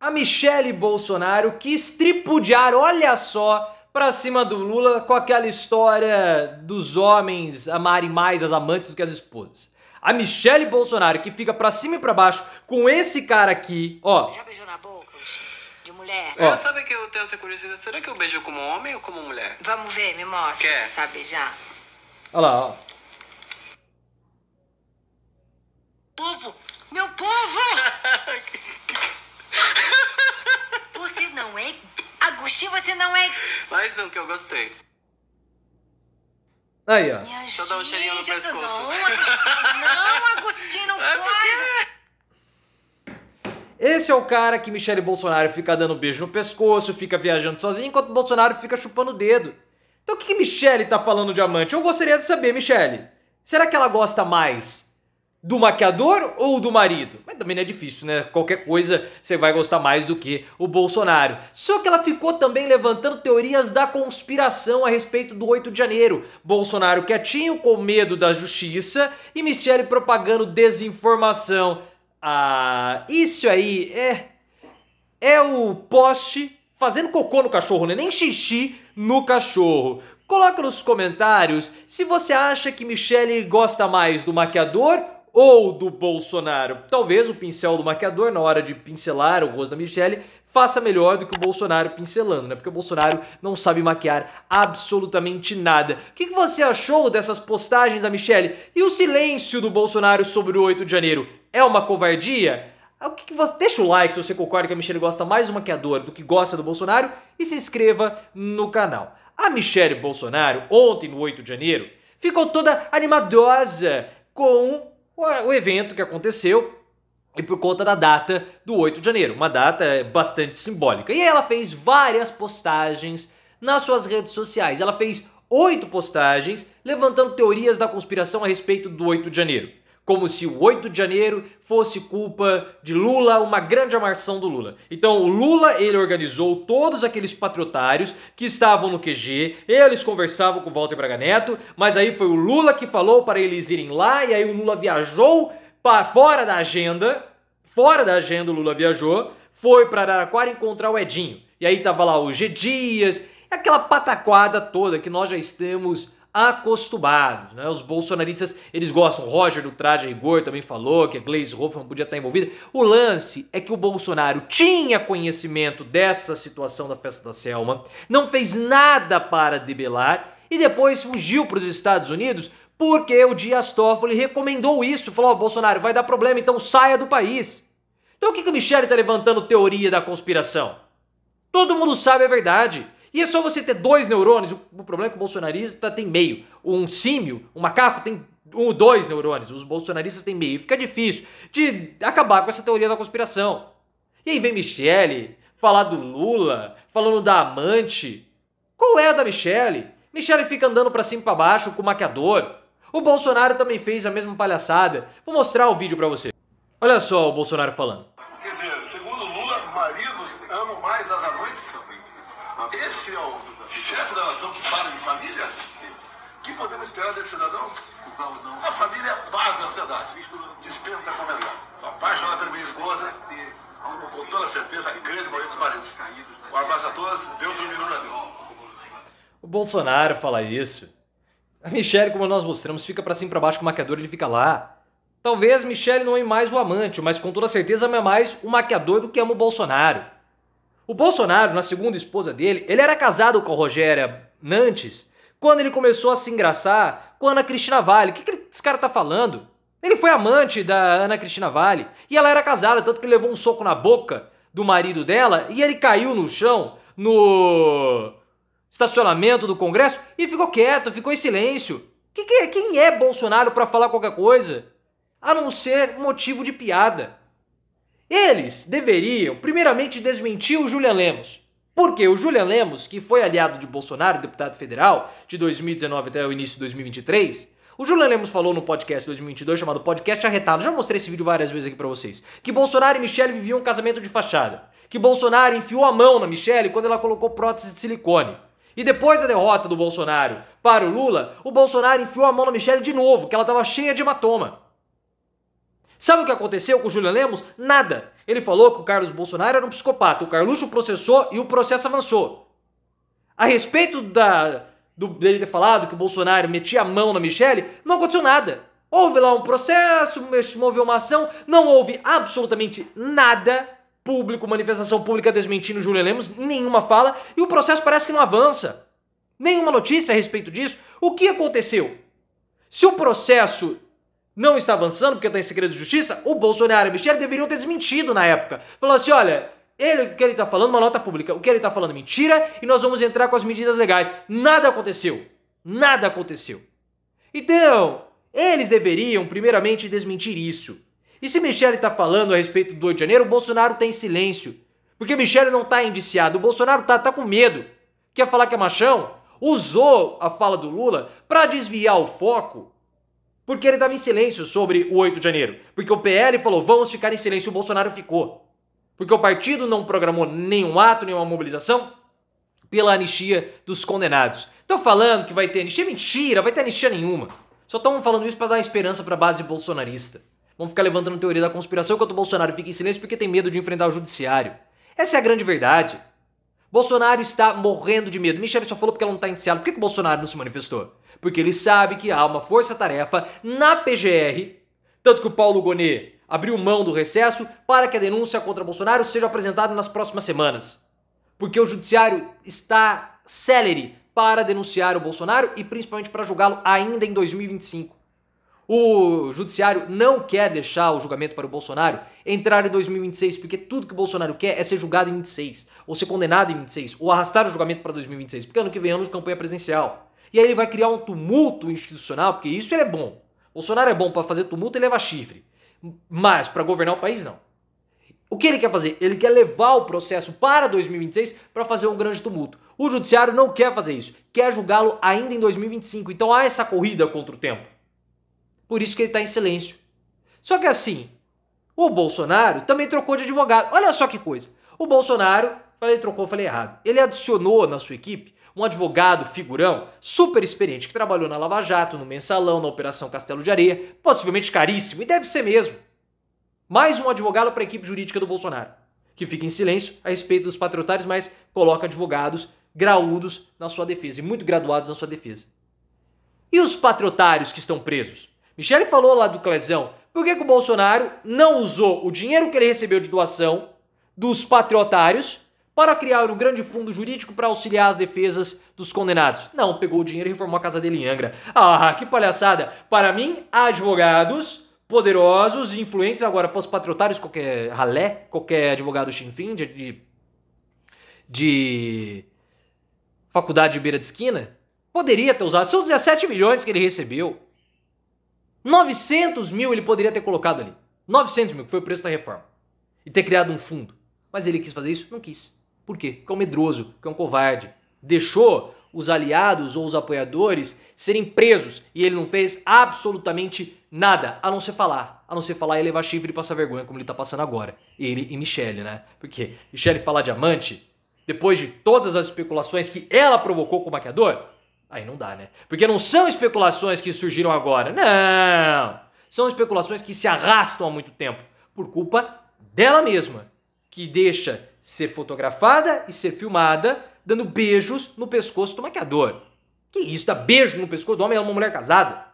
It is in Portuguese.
a Michele Bolsonaro quis tripudiar, olha só, pra cima do Lula com aquela história dos homens amarem mais as amantes do que as esposas. A Michele Bolsonaro que fica pra cima e pra baixo com esse cara aqui, ó. Já beijou na boca, de mulher? Sabe que eu tenho essa curiosidade, será que eu beijo como homem ou como mulher? Vamos ver, me mostra se você sabe beijar. Olha lá, ó. Povo! Meu povo! Você não é... Agostinho, você não é... Mais um que eu gostei. Aí, ó. Só dá um cheirinho no pescoço. Não, Agostinho, não pode! Esse é o cara que Michele Bolsonaro fica dando beijo no pescoço, fica viajando sozinho, enquanto Bolsonaro fica chupando o dedo. Então o que Michele tá falando de amante? Eu gostaria de saber, Michele. Será que ela gosta mais do maquiador ou do marido? Mas também não é difícil, né? Qualquer coisa você vai gostar mais do que o Bolsonaro. Só que ela ficou também levantando teorias da conspiração a respeito do 8 de janeiro. Bolsonaro quietinho, com medo da justiça, e Michele propagando desinformação. Ah, isso aí é o poste fazendo cocô no cachorro, né? Nem xixi no cachorro. Coloca nos comentários se você acha que Michele gosta mais do maquiador ou do Bolsonaro. Talvez o pincel do maquiador, na hora de pincelar o rosto da Michele, faça melhor do que o Bolsonaro pincelando, né? Porque o Bolsonaro não sabe maquiar absolutamente nada. O que você achou dessas postagens da Michele? E o silêncio do Bolsonaro sobre o 8 de janeiro? É uma covardia? Deixa o like se você concorda que a Michele gosta mais do maquiador do que gosta do Bolsonaro e se inscreva no canal. A Michele Bolsonaro, ontem no 8 de janeiro, ficou toda animadosa com o evento que aconteceu e por conta da data do 8 de janeiro, uma data bastante simbólica. E ela fez várias postagens nas suas redes sociais. Ela fez 8 postagens levantando teorias da conspiração a respeito do 8 de janeiro. Como se o 8 de janeiro fosse culpa de Lula, uma grande armação do Lula. Então o Lula, ele organizou todos aqueles patriotários que estavam no QG, eles conversavam com o Walter Braga Neto, mas aí foi o Lula que falou para eles irem lá, e aí o Lula viajou para fora da agenda o Lula viajou, foi para Araraquara encontrar o Edinho. E aí tava lá o G. Dias, aquela pataquada toda que nós já estamos acostumados, né? Os bolsonaristas, eles gostam. O Roger do Traje a Rigor também falou que a Gleisi Hoffmann podia estar envolvida. O lance é que o Bolsonaro tinha conhecimento dessa situação da festa da Selma, não fez nada para debelar e depois fugiu para os Estados Unidos porque o Dias Toffoli recomendou isso. Falou, Bolsonaro, vai dar problema, então saia do país. Então o que a Michele está levantando teoria da conspiração? Todo mundo sabe a verdade. E é só você ter 2 neurônios. O problema é que o bolsonarista tem meio. Um símio, um macaco tem 2 neurônios. Os bolsonaristas têm meio. Fica difícil de acabar com essa teoria da conspiração. E aí vem Michele falar do Lula, falando da amante. Qual é a da Michele? Michele fica andando pra cima e pra baixo com o maquiador. O Bolsonaro também fez a mesma palhaçada. Vou mostrar o vídeo pra você. Olha só o Bolsonaro falando. Quer dizer, segundo Lula, maridos amam mais as amantes? Esse é o chefe da nação que fala de família? O que podemos esperar desse cidadão? A família é a base da sociedade. Dispensa comentar. Sou apaixonado pela minha esposa, com toda certeza, a grande maioria dos maridos. Um abraço a todos, Deus ilumine o Brasil. O Bolsonaro fala isso. A Michele, como nós mostramos, fica pra cima e pra baixo com o maquiador, ele fica lá. Talvez Michele não ame mais o amante, mas com toda certeza ama mais o maquiador do que ama o Bolsonaro. O Bolsonaro, na segunda esposa dele, ele era casado com a Rogéria Nantes quando ele começou a se engraçar com a Ana Cristina Vale. O que esse cara tá falando? Ele foi amante da Ana Cristina Vale e ela era casada, tanto que ele levou um soco na boca do marido dela e ele caiu no chão, no estacionamento do Congresso e ficou quieto, ficou em silêncio. Quem é Bolsonaro pra falar qualquer coisa? A não ser motivo de piada. Eles deveriam, primeiramente, desmentir o Julian Lemos. Porque o Julian Lemos, que foi aliado de Bolsonaro, deputado federal, de 2019 até o início de 2023, o Julian Lemos falou no podcast 2022, chamado Podcast Arretado, já mostrei esse vídeo várias vezes aqui pra vocês, que Bolsonaro e Michele viviam um casamento de fachada. Que Bolsonaro enfiou a mão na Michele quando ela colocou prótese de silicone. E depois da derrota do Bolsonaro para o Lula, o Bolsonaro enfiou a mão na Michele de novo, que ela estava cheia de hematoma. Sabe o que aconteceu com o Julian Lemos? Nada. Ele falou que o Carlos Bolsonaro era um psicopata. O Carluxo processou e o processo avançou. A respeito dele ter falado que o Bolsonaro metia a mão na Michelle, não aconteceu nada. Houve lá um processo, moveu uma ação, não houve absolutamente nada público, manifestação pública desmentindo Júlia Lemos, nenhuma fala, e o processo parece que não avança. Nenhuma notícia a respeito disso. O que aconteceu? Se o processo não está avançando porque está em segredo de justiça, o Bolsonaro e a Michelle deveriam ter desmentido na época. Falou assim, olha, o que ele está falando, uma nota pública, o que ele está falando é mentira e nós vamos entrar com as medidas legais. Nada aconteceu. Nada aconteceu. Então, eles deveriam primeiramente desmentir isso. E se Michelle está falando a respeito do 8 de janeiro, o Bolsonaro está em silêncio. Porque Michelle não está indiciado, o Bolsonaro tá com medo. Quer falar que é machão? Usou a fala do Lula para desviar o foco. Porque ele estava em silêncio sobre o 8 de janeiro. Porque o PL falou, vamos ficar em silêncio, e o Bolsonaro ficou. Porque o partido não programou nenhum ato, nenhuma mobilização pela anistia dos condenados. Estão falando que vai ter anistia? Mentira, vai ter anistia nenhuma. Só estão falando isso para dar esperança para a base bolsonarista. Vão ficar levantando teoria da conspiração enquanto o Bolsonaro fica em silêncio porque tem medo de enfrentar o judiciário. Essa é a grande verdade. Bolsonaro está morrendo de medo. Michelle só falou porque ela não está indiciada. Por que o Bolsonaro não se manifestou? Porque ele sabe que há uma força-tarefa na PGR, tanto que o Paulo Gonet abriu mão do recesso para que a denúncia contra Bolsonaro seja apresentada nas próximas semanas. Porque o judiciário está célere para denunciar o Bolsonaro e principalmente para julgá-lo ainda em 2025. O judiciário não quer deixar o julgamento para o Bolsonaro entrar em 2026, porque tudo que o Bolsonaro quer é ser julgado em 26, ou ser condenado em 26, ou arrastar o julgamento para 2026, porque ano que vem é ano de campanha presidencial. E aí ele vai criar um tumulto institucional, porque isso ele é bom. Bolsonaro é bom para fazer tumulto e levar chifre, mas para governar o país não. O que ele quer fazer? Ele quer levar o processo para 2026 para fazer um grande tumulto. O judiciário não quer fazer isso, quer julgá-lo ainda em 2025, então há essa corrida contra o tempo. Por isso que ele está em silêncio. Só que assim, o Bolsonaro também trocou de advogado. Olha só que coisa. O Bolsonaro, falei errado. Ele adicionou na sua equipe um advogado figurão, super experiente, que trabalhou na Lava Jato, no Mensalão, na Operação Castelo de Areia, possivelmente caríssimo, e deve ser mesmo. Mais um advogado para a equipe jurídica do Bolsonaro, que fica em silêncio a respeito dos patriotários, mas coloca advogados graúdos na sua defesa, e muito graduados na sua defesa. E os patriotários que estão presos? Michelle falou lá do Clezão, por que o Bolsonaro não usou o dinheiro que ele recebeu de doação dos patriotários para criar um grande fundo jurídico para auxiliar as defesas dos condenados? Não, pegou o dinheiro e reformou a casa dele em Angra. Ah, que palhaçada! Para mim, advogados poderosos e influentes, agora para os patriotários, qualquer ralé, qualquer advogado chinfrim de faculdade de beira de esquina, poderia ter usado. São 17 milhões que ele recebeu. 900 mil ele poderia ter colocado ali. 900 mil, que foi o preço da reforma. E ter criado um fundo. Mas ele quis fazer isso? Não quis. Por quê? Porque é um medroso, porque é um covarde. Deixou os aliados ou os apoiadores serem presos. E ele não fez absolutamente nada, a não ser falar. A não ser falar e levar chifre e passar vergonha, como ele tá passando agora. Ele e Michelle, né? Porque Michelle falar de amante, depois de todas as especulações que ela provocou com o maquiador, aí não dá, né? Porque não são especulações que surgiram agora. Não! São especulações que se arrastam há muito tempo. Por culpa dela mesma. Que deixa ser fotografada e ser filmada dando beijos no pescoço do maquiador. Que isso? Dar beijo no pescoço do homem? Ela é uma mulher casada.